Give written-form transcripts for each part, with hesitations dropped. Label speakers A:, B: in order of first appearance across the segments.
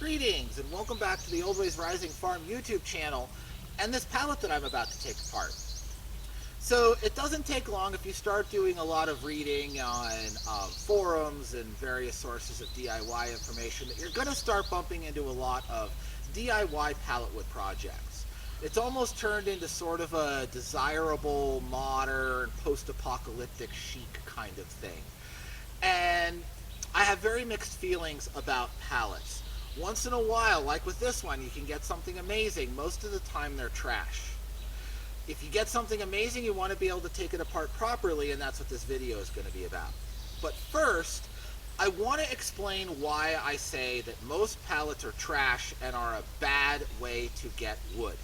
A: Greetings and welcome back to the Old Ways Rising Farm YouTube channel and this pallet that I'm about to take apart. So it doesn't take long if you start doing a lot of reading on forums and various sources of DIY information that you're going to start bumping into a lot of DIY pallet wood projects. It's almost turned into sort of a desirable, modern, post-apocalyptic chic kind of thing. And I have very mixed feelings about pallets. Once in a while, like with this one, you can get something amazing. Most of the time they're trash. If you get something amazing, you want to be able to take it apart properly, and that's what this video is going to be about. But first, I want to explain why I say that most pallets are trash and are a bad way to get wood.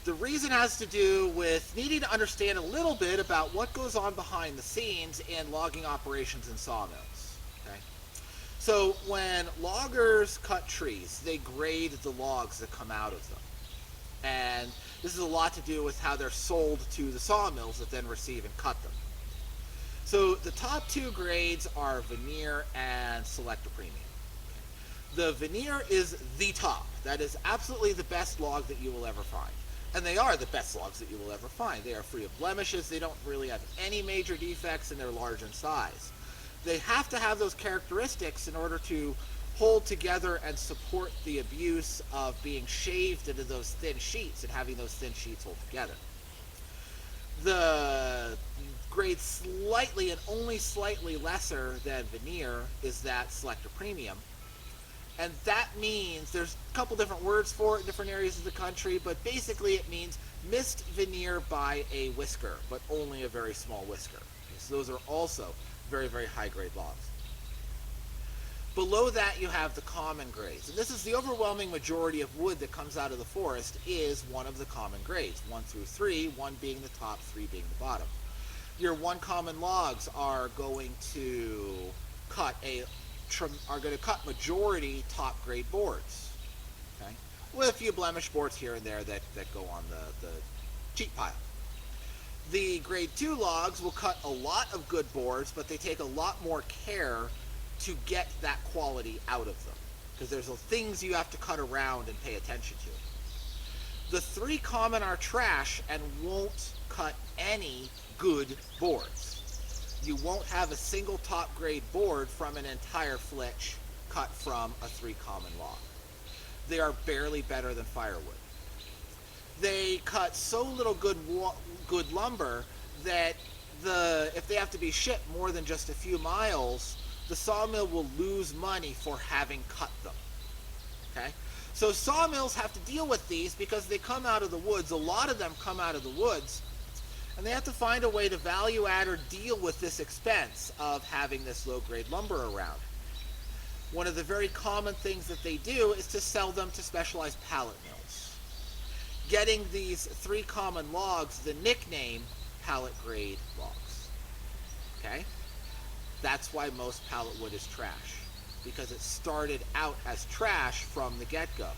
A: The reason has to do with needing to understand a little bit about what goes on behind the scenes in logging operations in sawmills. So when loggers cut trees, they grade the logs that come out of them. And this is a lot to do with how they're sold to the sawmills that then receive and cut them. So the top two grades are veneer and selector premium. The veneer is the top. That is absolutely the best log that you will ever find. And they are the best logs that you will ever find. They are free of blemishes, they don't really have any major defects, and they're large in size. They have to have those characteristics in order to hold together and support the abuse of being shaved into those thin sheets and having those thin sheets hold together. The grade slightly and only slightly lesser than veneer is that selector premium. And that means, there's a couple different words for it in different areas of the country, but basically it means missed veneer by a whisker, but only a very small whisker. So those are also very, very high-grade logs. Below that you have the common grades. And this is the overwhelming majority of wood that comes out of the forest is one of the common grades, 1 through 3, 1 being the top, 3 being the bottom. Your one common logs are going to cut majority top grade boards, okay? With a few blemish boards here and there that go on the cheap pile. The grade 2 logs will cut a lot of good boards, but they take a lot more care to get that quality out of them, because there's things you have to cut around and pay attention to. The 3 common are trash and won't cut any good boards. You won't have a single top grade board from an entire flitch cut from a 3 common log. They are barely better than firewood. They cut so little good lumber that if they have to be shipped more than just a few miles, the sawmill will lose money for having cut them. Okay? So sawmills have to deal with these because they come out of the woods. A lot of them come out of the woods, and they have to find a way to value add or deal with this expense of having this low-grade lumber around. One of the very common things that they do is to sell them to specialized pallet mills, getting these 3 common logs the nickname pallet grade logs. Okay? That's why most pallet wood is trash, because it started out as trash from the get-go.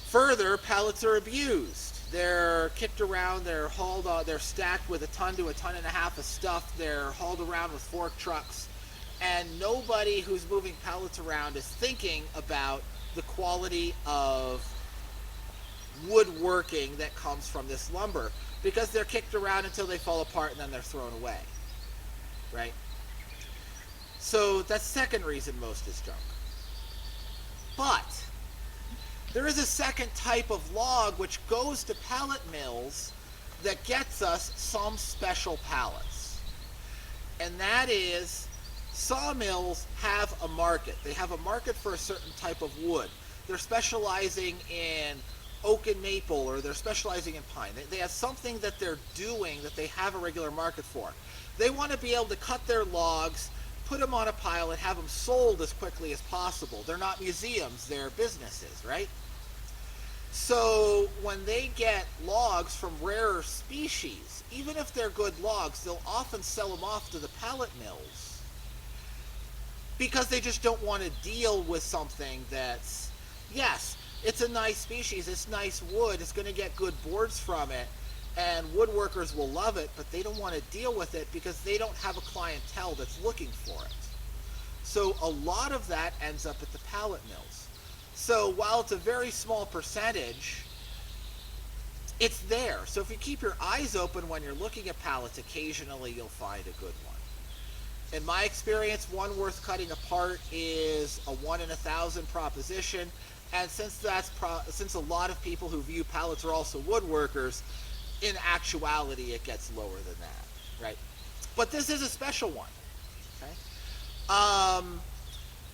A: Further, pallets are abused. They're kicked around, they're hauled, they're stacked with a ton to a ton and a half of stuff, they're hauled around with fork trucks, and nobody who's moving pallets around is thinking about the quality of woodworking that comes from this lumber, because they're kicked around until they fall apart and then they're thrown away, right? So that's the second reason most is junk. But there is a second type of log which goes to pallet mills that gets us some special pallets, and that is sawmills have a market. They have a market for a certain type of wood. They're specializing in oak and maple, or they're specializing in pine. They have something that they're doing that they have a regular market for. They want to be able to cut their logs, put them on a pile, and have them sold as quickly as possible. They're not museums, they're businesses, right? So when they get logs from rarer species, even if they're good logs, they'll often sell them off to the pallet mills because they just don't want to deal with something that's, yes, it's a nice species, it's nice wood, it's going to get good boards from it, and woodworkers will love it, but they don't want to deal with it because they don't have a clientele that's looking for it. So a lot of that ends up at the pallet mills. So while it's a very small percentage, it's there. So if you keep your eyes open when you're looking at pallets, occasionally you'll find a good one. In my experience, one worth cutting apart is a 1 in 1,000 proposition. And since a lot of people who view pallets are also woodworkers, in actuality it gets lower than that, right? But this is a special one. Okay.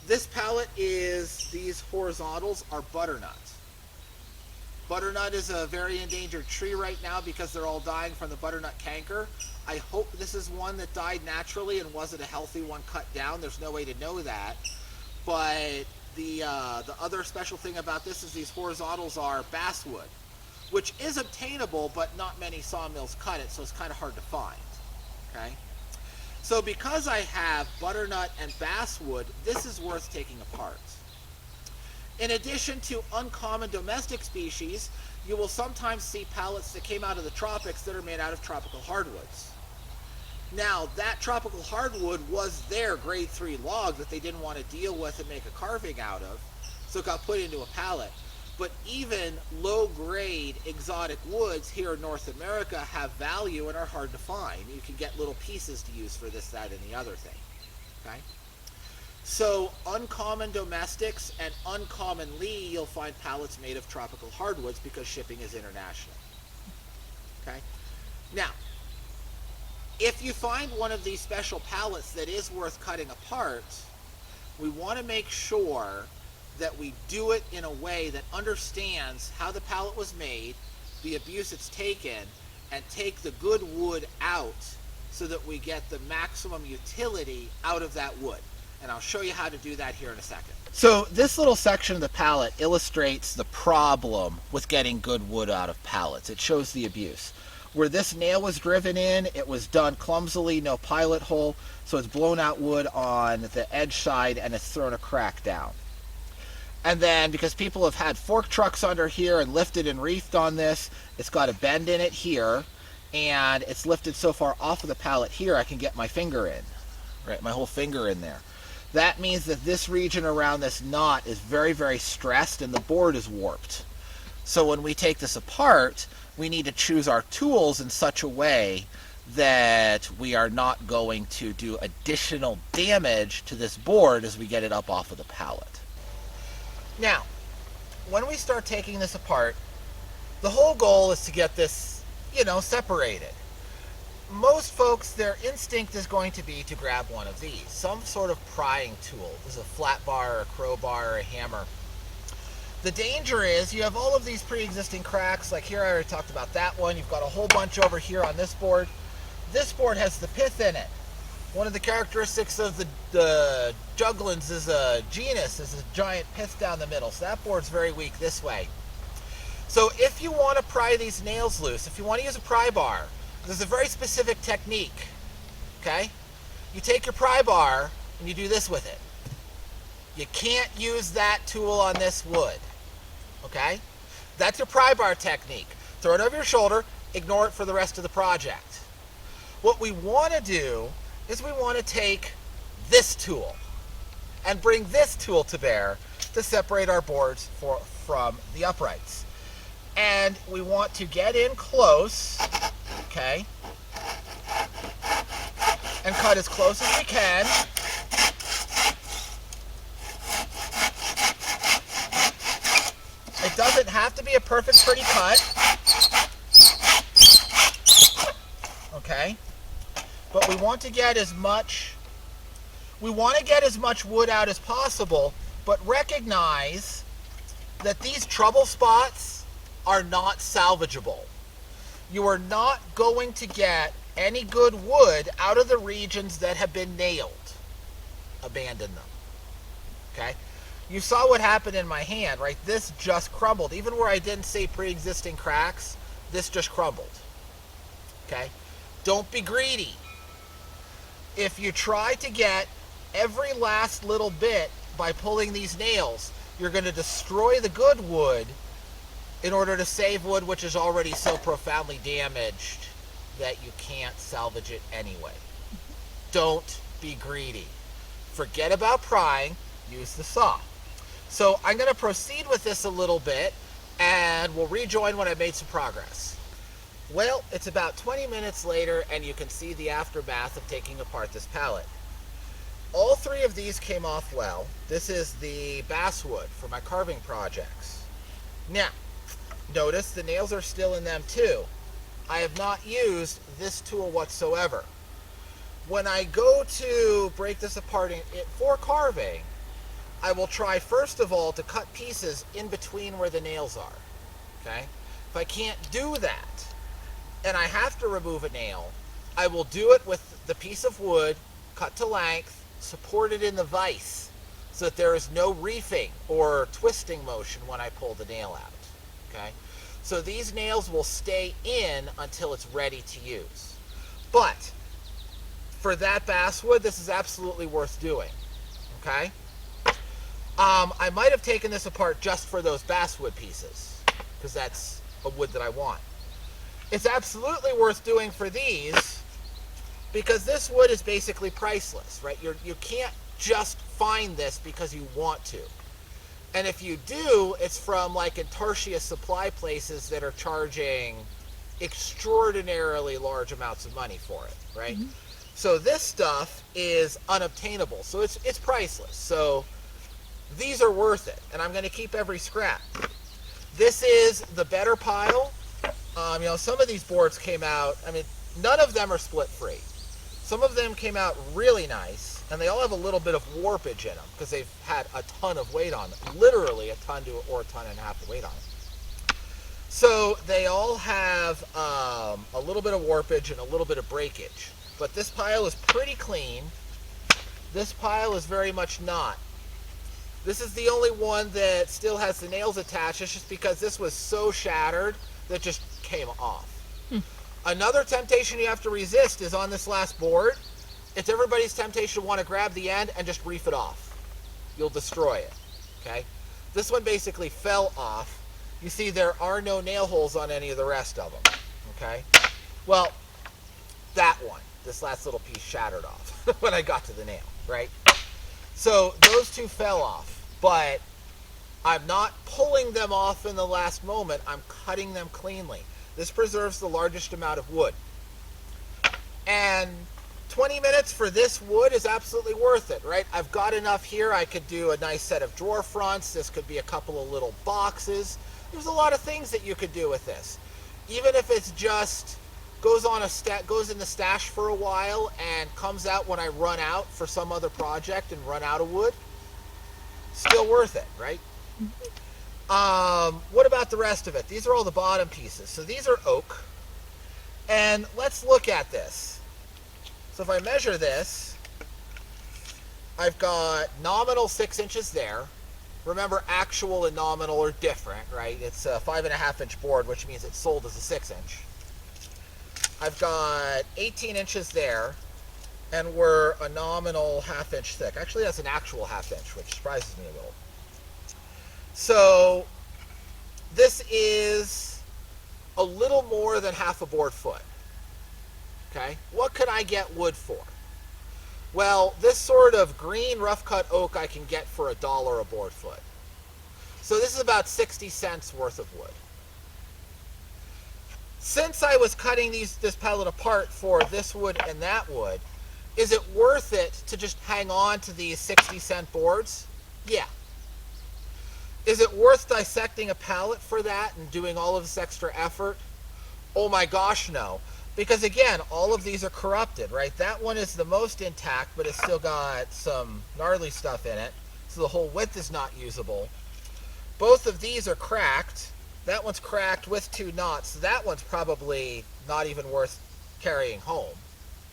A: This pallet is, these horizontals are butternut. Butternut is a very endangered tree right now because they're all dying from the butternut canker. I hope this is one that died naturally and wasn't a healthy one cut down. There's no way to know that. But the other special thing about this is these horizontals are basswood, which is obtainable, but not many sawmills cut it, so it's kind of hard to find. Okay. So because I have butternut and basswood, this is worth taking apart. In addition to uncommon domestic species, you will sometimes see pallets that came out of the tropics that are made out of tropical hardwoods. Now, that tropical hardwood was their grade 3 log that they didn't want to deal with and make a carving out of, so it got put into a pallet. But even low-grade exotic woods here in North America have value and are hard to find. You can get little pieces to use for this, that, and the other thing. Okay? So uncommon domestics and uncommonly you'll find pallets made of tropical hardwoods because shipping is international. Okay? Now, if you find one of these special pallets that is worth cutting apart, we want to make sure that we do it in a way that understands how the pallet was made, the abuse it's taken, and take the good wood out so that we get the maximum utility out of that wood. And I'll show you how to do that here in a second. So this little section of the pallet illustrates the problem with getting good wood out of pallets. It shows the abuse. Where this nail was driven in, it was done clumsily, no pilot hole, so it's blown out wood on the edge side and it's thrown a crack down. And then because people have had fork trucks under here and lifted and reefed on this, it's got a bend in it here, and it's lifted so far off of the pallet here I can get my finger in, right, my whole finger in there. That means that this region around this knot is very, very stressed and the board is warped. So when we take this apart, we need to choose our tools in such a way that we are not going to do additional damage to this board as we get it up off of the pallet. Now, when we start taking this apart, the whole goal is to get this, separated. Most folks, their instinct is going to be to grab one of these, some sort of prying tool. This is a flat bar or a crowbar or a hammer. The danger is you have all of these pre-existing cracks, like here I already talked about that one. You've got a whole bunch over here on this board. This board has the pith in it. One of the characteristics of the jugglins is a genus, is a giant pith down the middle. So that board's very weak this way. So if you want to pry these nails loose, if you want to use a pry bar, there's a very specific technique, okay? You take your pry bar and you do this with it. You can't use that tool on this wood, okay? That's your pry bar technique. Throw it over your shoulder, ignore it for the rest of the project. What we want to do is we want to take this tool and bring this tool to bear to separate our boards from the uprights. And we want to get in close, okay, and cut as close as we can. It doesn't have to be a perfect, pretty cut, okay, but we want to get as much wood out as possible, but recognize that these trouble spots are not salvageable. You are not going to get any good wood out of the regions that have been nailed. Abandon them. Okay? You saw what happened in my hand, right? This just crumbled. Even where I didn't see pre-existing cracks, this just crumbled. Okay? Don't be greedy. If you try to get every last little bit by pulling these nails, you're going to destroy the good wood in order to save wood which is already so profoundly damaged that you can't salvage it anyway. Don't be greedy. Forget about prying, use the saw. So I'm going to proceed with this a little bit, and we'll rejoin when I've made some progress. Well, it's about 20 minutes later, and you can see the aftermath of taking apart this pallet. All three of these came off well. This is the basswood for my carving projects. Now, notice the nails are still in them too. I have not used this tool whatsoever. When I go to break this apart for carving, I will try first of all to cut pieces in between where the nails are. Okay? If I can't do that, and I have to remove a nail, I will do it with the piece of wood, cut to length, supported in the vise, so that there is no reefing or twisting motion when I pull the nail out. Okay? So these nails will stay in until it's ready to use. But for that basswood, this is absolutely worth doing. Okay? I might have taken this apart just for those basswood pieces, because that's a wood that I want. It's absolutely worth doing for these, because this wood is basically priceless, right? You can't just find this because you want to. And if you do, it's from like Intarsia supply places that are charging extraordinarily large amounts of money for it, right? Mm-hmm. So this stuff is unobtainable, so it's priceless. So these are worth it, and I'm going to keep every scrap. This is the better pile. Some of these boards came out, none of them are split free. Some of them came out really nice, and they all have a little bit of warpage in them because they've had a ton of weight on them, literally a ton or a ton and a half of weight on them. So they all have a little bit of warpage and a little bit of breakage. But this pile is pretty clean. This pile is very much not. This is the only one that still has the nails attached. It's just because this was so shattered that it just came off. Another temptation you have to resist is on this last board. It's everybody's temptation to want to grab the end and just reef it off. You'll destroy it. Okay? This one basically fell off. You see there are no nail holes on any of the rest of them. Okay? Well, that one, this last little piece shattered off when I got to the nail, right? So those two fell off, but I'm not pulling them off in the last moment. I'm cutting them cleanly. This preserves the largest amount of wood. And 20 minutes for this wood is absolutely worth it, right? I've got enough here. I could do a nice set of drawer fronts. This could be a couple of little boxes. There's a lot of things that you could do with this. Even if it's just goes in the stash for a while and comes out when I run out for some other project and run out of wood, still worth it, right? What about the rest of it? These are all the bottom pieces. So these are oak. And let's look at this. So if I measure this, I've got nominal 6 inches there. Remember, actual and nominal are different, right? It's a 5.5-inch board, which means it's sold as a 6-inch. I've got 18 inches there, and we're a nominal 1/2 inch thick. Actually, that's an actual 1/2 inch, which surprises me a little. So this is a little more than half a board foot. Okay, what could I get wood for? Well, this sort of green rough cut oak I can get for $1 a board foot. So this is about 60 cents worth of wood. Since I was cutting this pallet apart for this wood and that wood, is it worth it to just hang on to these 60-cent boards? Yeah. Is it worth dissecting a pallet for that and doing all of this extra effort? Oh my gosh, no. Because again, all of these are corrupted, right? That one is the most intact, but it's still got some gnarly stuff in it. So the whole width is not usable. Both of these are cracked. That one's cracked with 2 knots. So that one's probably not even worth carrying home.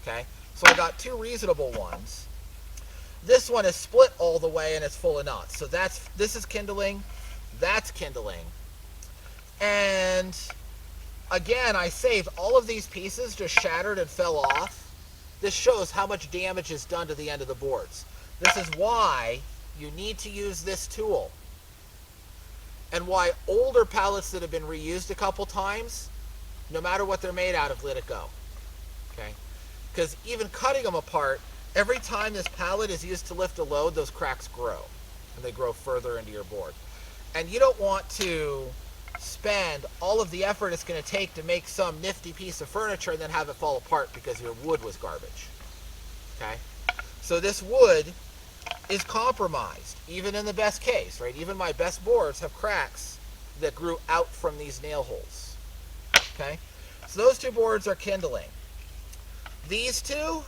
A: Okay? So I got 2 reasonable ones. This one is split all the way and it's full of knots. So this is kindling, that's kindling. And again, I saved all of these pieces, just shattered and fell off. This shows how much damage is done to the end of the boards. This is why you need to use this tool. And why older pallets that have been reused a couple times, no matter what they're made out of, let it go. Okay? Because even cutting them apart, Every time this pallet is used to lift a load, those cracks grow, and they grow further into your board. And you don't want to spend all of the effort it's going to take to make some nifty piece of furniture and then have it fall apart because your wood was garbage. Okay? So this wood is compromised, even in the best case, right? Even my best boards have cracks that grew out from these nail holes. Okay? So those two boards are kindling. These two,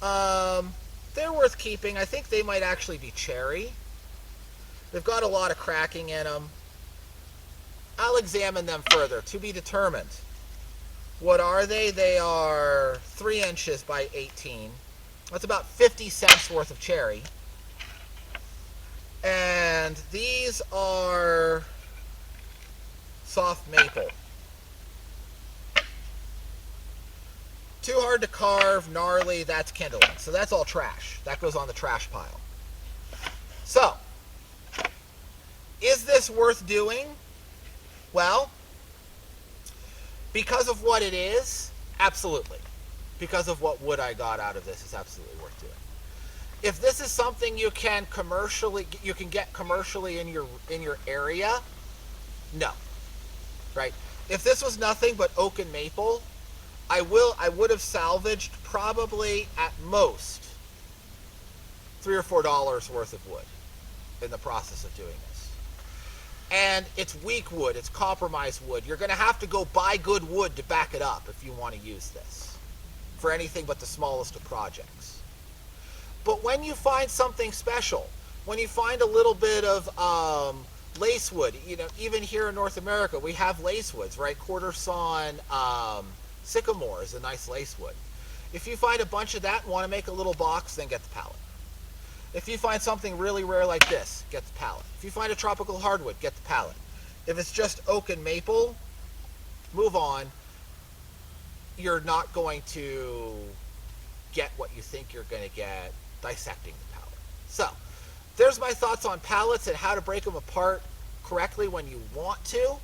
A: they're worth keeping. I think they might actually be cherry. They've got a lot of cracking in them. I'll examine them further, to be determined. What are they? They are 3 inches by 18. That's about 50 cents worth of cherry. And these are soft maple. Too hard to carve, gnarly, that's kindling. So that's all trash. That goes on the trash pile. So, is this worth doing? Well, because of what it is, absolutely. Because of what wood I got out of this, it's absolutely worth doing. If this is something you can get commercially in your area, no. Right? If this was nothing but oak and maple, I would have salvaged probably at most $3 or $4 worth of wood in the process of doing this. And it's weak wood, it's compromised wood. You're going to have to go buy good wood to back it up if you want to use this for anything but the smallest of projects. But when you find something special, when you find a little bit of lace wood, you know, even here in North America, we have lace woods, right? Quarter sawn sycamore is a nice lace wood. If you find a bunch of that and want to make a little box, then get the pallet. If you find something really rare like this, get the pallet. If you find a tropical hardwood, get the pallet. If it's just oak and maple, move on. You're not going to get what you think you're going to get dissecting the pallet. So, there's my thoughts on pallets and how to break them apart correctly when you want to.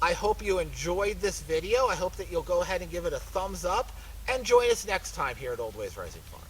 A: I hope you enjoyed this video. I hope that you'll go ahead and give it a thumbs up and join us next time here at Old Ways Rising Farm.